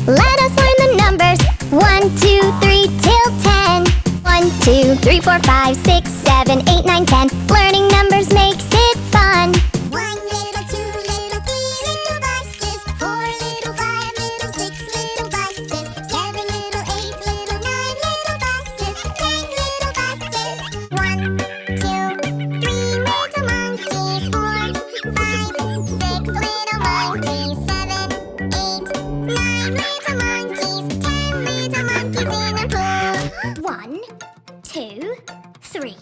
Let us learn the numbers. 1, 2, 3 till 10. 1, 2, 3, 4, 5, 6, 7, 8, 9, 10. Learning numbers makes it fun. 1 little, 2 little, 3 little buses. 4 little, 5 little, 6 little buses. 7 little, 8 little, 9 little buses. 10 little buses. 1, 2, 3 little monkeys. 4, 5, 6 little monkeys. 7, 8, 9 little monkeys. 10 little monkeys in a pool. 1, 2, 3,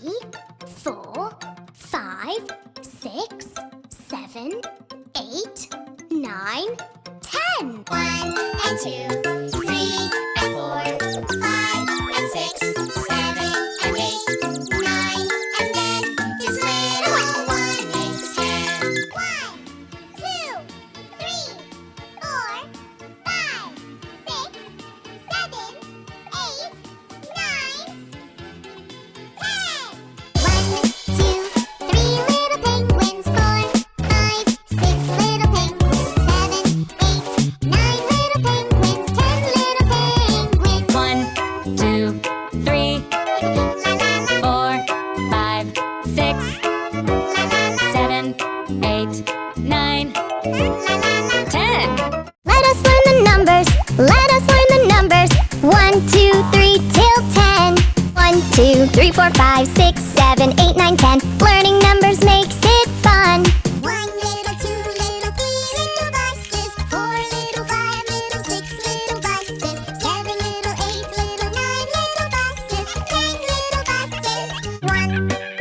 4, 5, 6, 7, 8, 9, 10. 1 and 2, 3 and 4, 5 and 6, 7 and 8, 9, and then this little one is 10. 1, 2, 3, 4, 5, 6, 7, 8, 9, 10. 1, 2, 3 little penguins. 4, 5, 6 little penguins. 7, 8, 9 little penguins. 10 little penguins. 1, 2, 3, 4, 5, 6, 7, 8, 9, 10. Let us learn the numbers. Let us learn the numbers. 1, 2, 3 till 10. 1, 2, 3, 4, 5, 6, 7, 8, 9, 10. Learning numbers makes it fun. 1 little, 2 little, 3 little buses. 4 little, 5 little, 6 little buses. 7 little, 8 little, 9 little buses. 10 little buses. 1,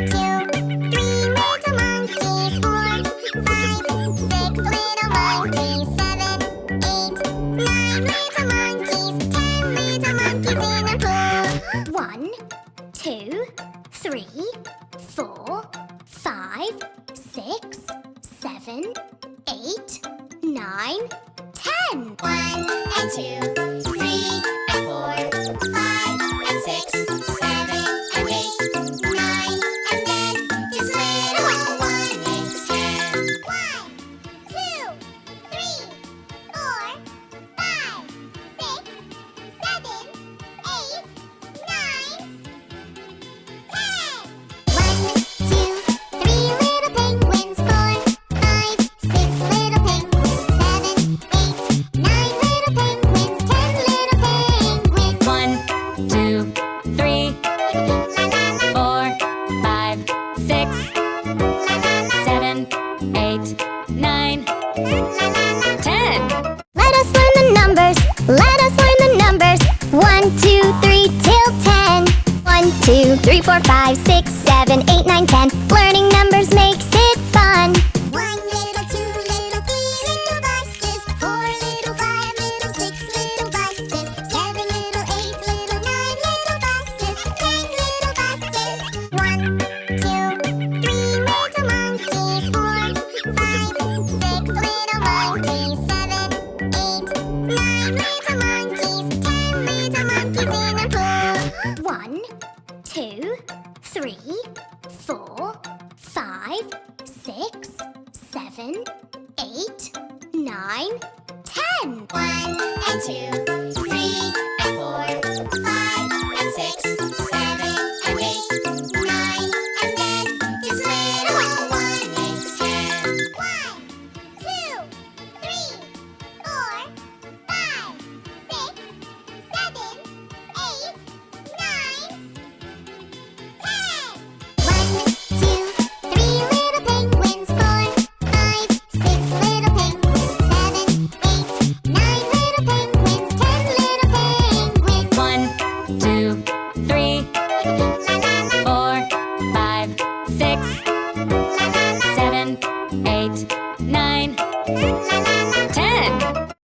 2, 3 little monkeys. 4, 5, 6 little monkeys. 7, 8, 9 little monkeys. 10 little monkeys in a pool. 1, 2, 3, 4, 5, 6, 7, 8, 9, 10. 1 and 2, 3 and 4, 5 and 6, 7 and 8, 9, and then this little one is 10. 1, 2, 3, 4, 5, 6, 7, 8, 9, 10. 1, 2, 3 little penguins. 4, 5, 6 little penguins. 7, 8, 9 little penguins. 10 little penguins. 1, 2, 3, 4, 5, 6, 7, 8, 9, 10. Let us learn the numbers. Let us learn the numbers. 1, 2, 3 till 10. 1, 2, 3, 4, 5, 6, 7, 8, 9, 10. Learning numbers makes it fun. 1 little, 2 little, 3 little buses. 4 little, 5 little, 6 little buses. 7 little, 8 little, 9 little buses. 10 little buses. 1, 2, 3 little monkeys. 4, 5, 6 little monkeys. 7, 8, 9 little monkeys. 10 little monkeys in a pool. 1, 2, 3, 4, 5, 6, 7, 8, 9, 10. 1 and 2, 3 and 4, 5 and 6, 7 and 8, 9, and then this little one is 10. 1, 2, 3, 4, 5, 6, 7, 8, 9, 10. 1, 2, 3 little penguins. 4, 5, 6 little penguins. 7, 8, 9 little penguins. 10 little penguins. 1, 2, 3, 4, 5, 6, 7, 8, 9, 10.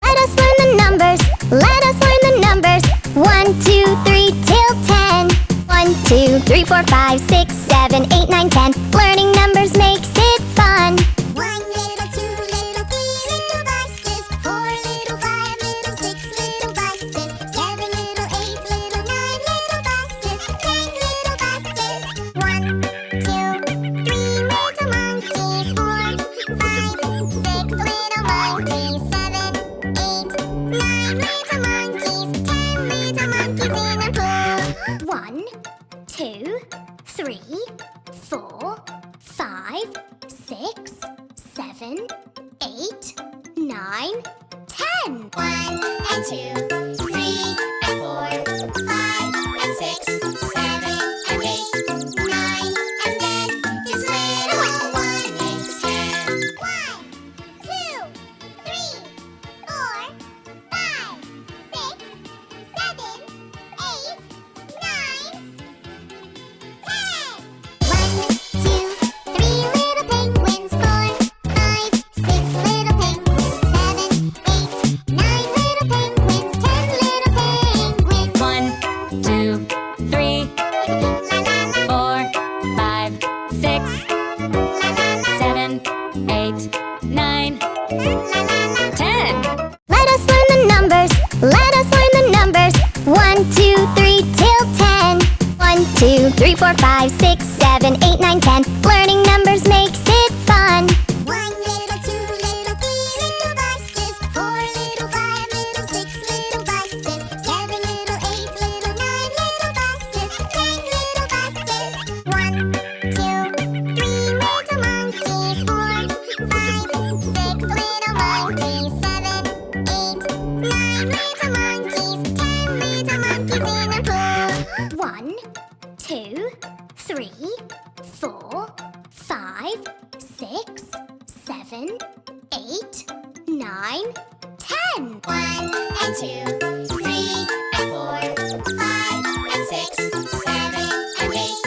Let us learn the numbers. Let us learn the numbers. 1, 2, 3 till 10. 1, 2, 3, 4, 5, 6, 7, 8, 9, 10. Learning numbers makes it fun. 1 little, 2 little, 3 little buses. 4 little, 5 little, 6 little buses. 7 little, 8 little, 9 little buses. 10 little buses. 1, 2, 3 little monkeys. 4, 5, 6 little monkeys. 7, 8, 9 little monkeys. 10. 1 and 2, 3 and 4, 5 and 6, 7 and 8, 9, and then this little one is 10. 1, 2, 3, 4, 5, 6, 7, 8, 9, 10. 1, 2, 3 little penguins, 4, 5, 6 little penguins, 7, 8, 9 little penguins, 10 little penguins. 1, 2, 3, 4, 5, 6, 7, 8, 9, 10. Let us learn the numbers. Let us learn the numbers. 1, 2, 3 till 10. 1, 2, 3, 4, 5, 6, 7, 8, 9, 10. Learning numbers makes it fun. 1 little, 2 little, 3 little buses, 4 little, 5 little, 6 little buses, 7 little, 8 little, 9 little buses, 10 little buses. 1, 2, 3 little monkeys, 4, 5, 6 little monkeys, 7, 8, 9 little monkeys, 10 little monkeys in a pool. 1, 2, 3, 4, 5, 6, 7, 8, 9, 10. 1 and 2, 3 and 4, 5 and 6, 7 and 8,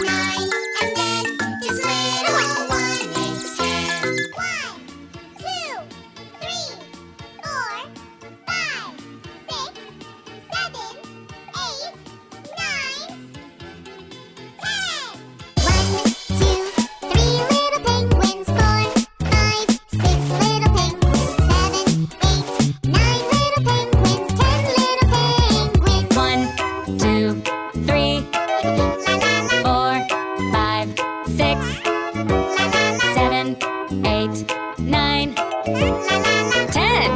9, and then this little one is 10. 1, 2, 3, 4, 5, 6, 7, 8, 9, 10. 1, 2, 3 little penguins, 4, 5, 6 little penguins, 7, 8, 9 little penguins, 10 little penguins. 1, 2, 3, 4, 5, 6, 7, 8, 9, 10.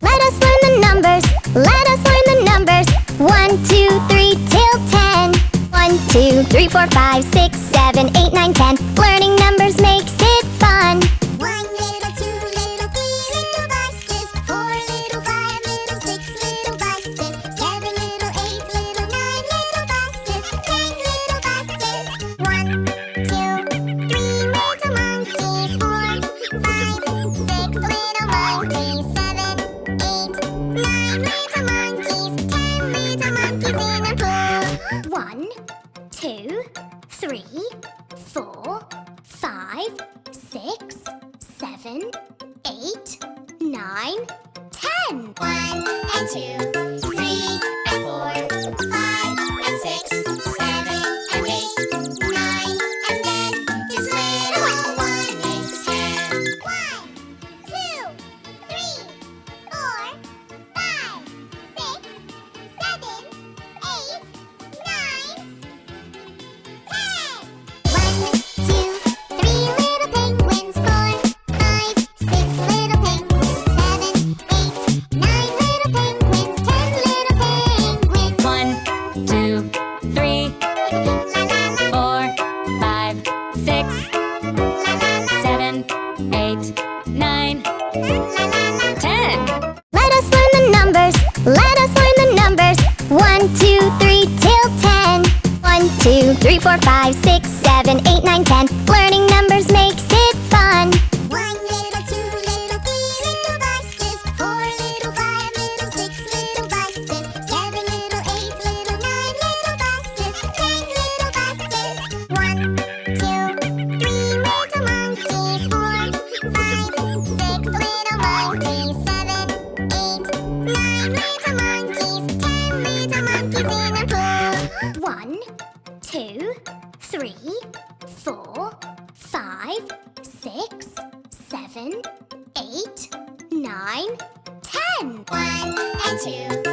Let us learn the numbers. Let us learn the numbers. 1, 2, 3 till 10. 1, 2, 3, 4, 5, 6, 7, 8, 9, 10. Learning numbers makes it fun. 1 little, 2 little, 3 little buses, 4 little, 5 little, 6 little buses, 7 little, 8 little, 9 little buses, 10 little buses. 1, 2, 3 little monkeys, 4, 5, 6 little monkeys, 7, 8, 9 little monkeys, 10 little monkeys in a pool. 1, 2, 3, 4, 5, 6, 7, 8, 9, 10. 1 and 2, 3 and 4, 5 and 6, 7 and 8, 9, and then this little one is 10. 1, 2, 3, 4, 5, 6, 7, 8, 9, 10. 1, 2, 3 little penguins, 4, 5, 6 little penguins, 7, 8, 9 little penguins, 10 little penguins. 1, 2, 3, 4, 5, 6, 7, 8, 9, 10. Let us learn the numbers. Let us learn the numbers. 1, 2, 3 till 10. 1, 2, 3, 4, 5, 6, 7, 8, 9, 10. Learning numbers makes it fun. 1 little, 2 little, 3 little buses, 4 little, 5 little, 6 little buses, 7 little, 8 little, 9 little buses, 10 little buses. 1, 2, 3 little monkeys, 4, 5, 6 little monkeys, 7, 8, 9 little monkeys, 10 little monkeys in a pool. 1, 2, 3, 4, 5, 6, 7, 8, 9, 10. 1 and 2,